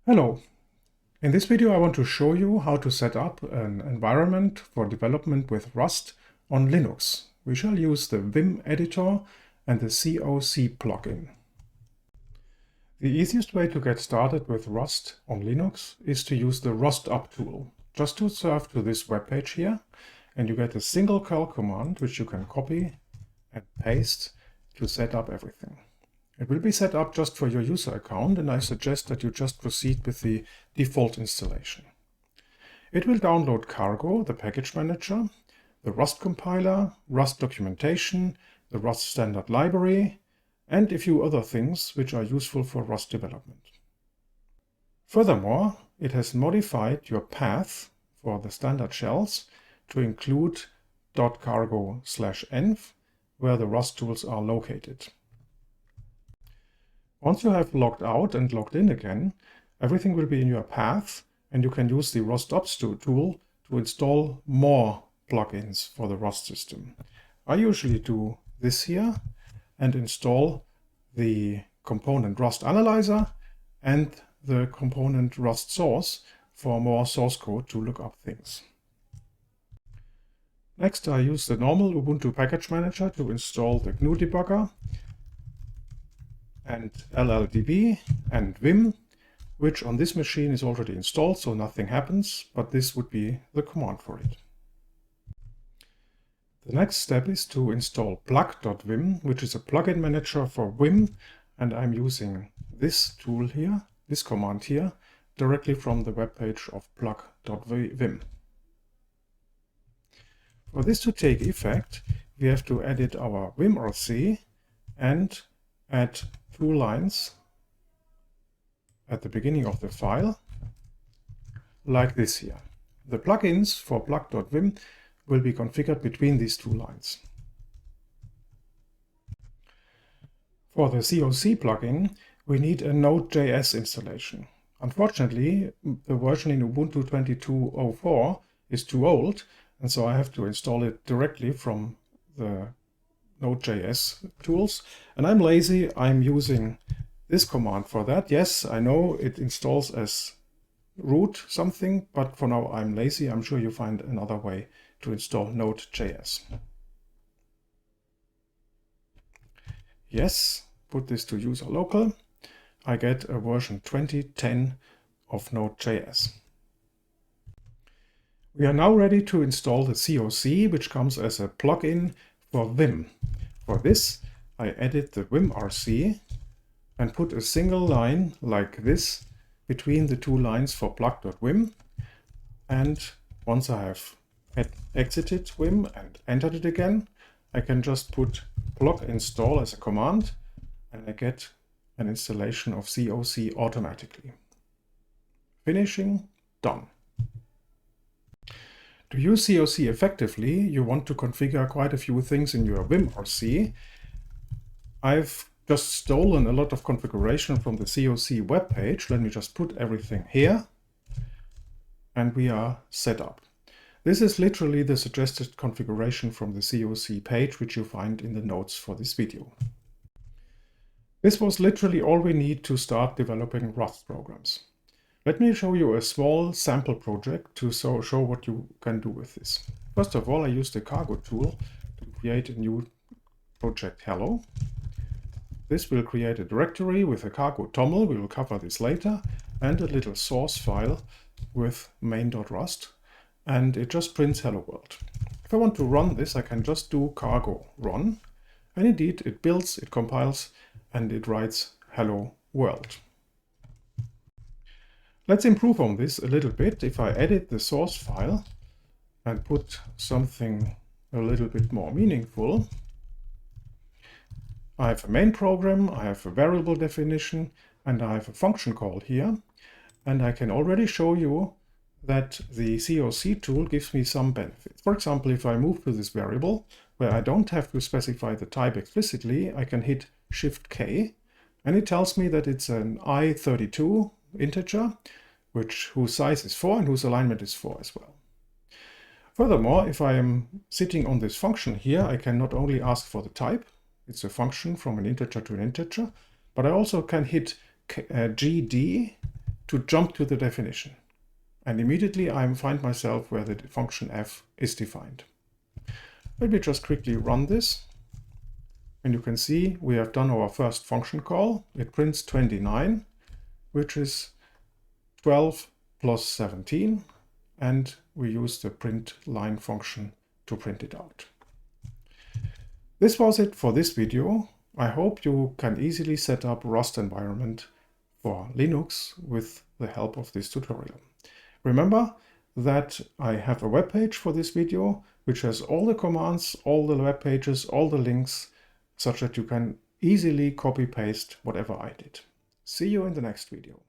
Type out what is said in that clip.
Hello. In this video I want to show you how to set up an environment for development with Rust on Linux. We shall use the Vim editor and the COC plugin. The easiest way to get started with Rust on Linux is to use the rustup tool. Just to surf to this webpage here, and you get a single curl command which you can copy and paste to set up everything. It will be set up just for your user account, and I suggest that you just proceed with the default installation. It will download Cargo, the package manager, the Rust compiler, Rust documentation, the Rust standard library, and a few other things which are useful for Rust development. Furthermore, it has modified your path for the standard shells to include .cargo/env, where the Rust tools are located. Once you have logged out and logged in again, everything will be in your path, and you can use the rustup tool to install more plugins for the Rust system. I usually do this here and install the component Rust Analyzer and the component Rust Source for more source code to look up things. Next, I use the normal Ubuntu package manager to install the GNU debugger and LLDB and Vim, which on this machine is already installed, so nothing happens, but this would be the command for it. The next step is to install plug.vim, which is a plugin manager for Vim, and I'm using this tool here, this command here, directly from the webpage of plug.vim. For this to take effect, we have to edit our vimrc and add 2 lines at the beginning of the file, like this here. The plugins for plug.vim will be configured between these 2 lines. For the COC plugin, we need a Node.js installation. Unfortunately, the version in Ubuntu 22.04 is too old, and so I have to install it directly from the Node.js tools, and I'm lazy. I'm using this command for that. Yes, I know it installs as root something, but for now I'm lazy. I'm sure you find another way to install Node.js. Yes, put this to user local. I get a version 2010 of Node.js. We are now ready to install the COC, which comes as a plugin for Vim. For this, I edit the vimrc and put a single line like this between the 2 lines for plug.vim. And once I have exited Vim and entered it again, I can just put plug install as a command, and I get an installation of COC automatically. Finishing, done. To use COC effectively, you want to configure quite a few things in your vimrc. I've just stolen a lot of configuration from the COC webpage. Let me just put everything here, and we are set up. This is literally the suggested configuration from the COC page, which you find in the notes for this video. This was literally all we need to start developing Rust programs. Let me show you a small sample project to show what you can do with this. First of all, I use the Cargo tool to create a new project hello. This will create a directory with a Cargo toml, we will cover this later, and a little source file with main.rust, and it just prints hello world. If I want to run this, I can just do cargo run, and indeed it builds, it compiles, and it writes hello world. Let's improve on this a little bit. If I edit the source file and put something a little bit more meaningful, I have a main program, I have a variable definition, and I have a function call here. And I can already show you that the COC tool gives me some benefits. For example, if I move to this variable, where I don't have to specify the type explicitly, I can hit Shift-K, and it tells me that it's an i32 integer, whose size is 4 and whose alignment is 4 as well. Furthermore, if I am sitting on this function here, I can not only ask for the type, it's a function from an integer to an integer, but I also can hit GD to jump to the definition. And immediately I find myself where the function f is defined. Let me just quickly run this. And you can see we have done our first function call. It prints 29, which is 12 plus 17. And we use the print line function to print it out. This was it for this video. I hope you can easily set up Rust environment for Linux with the help of this tutorial. Remember that I have a web page for this video, which has all the commands, all the web pages, all the links, such that you can easily copy paste whatever I did. See you in the next video.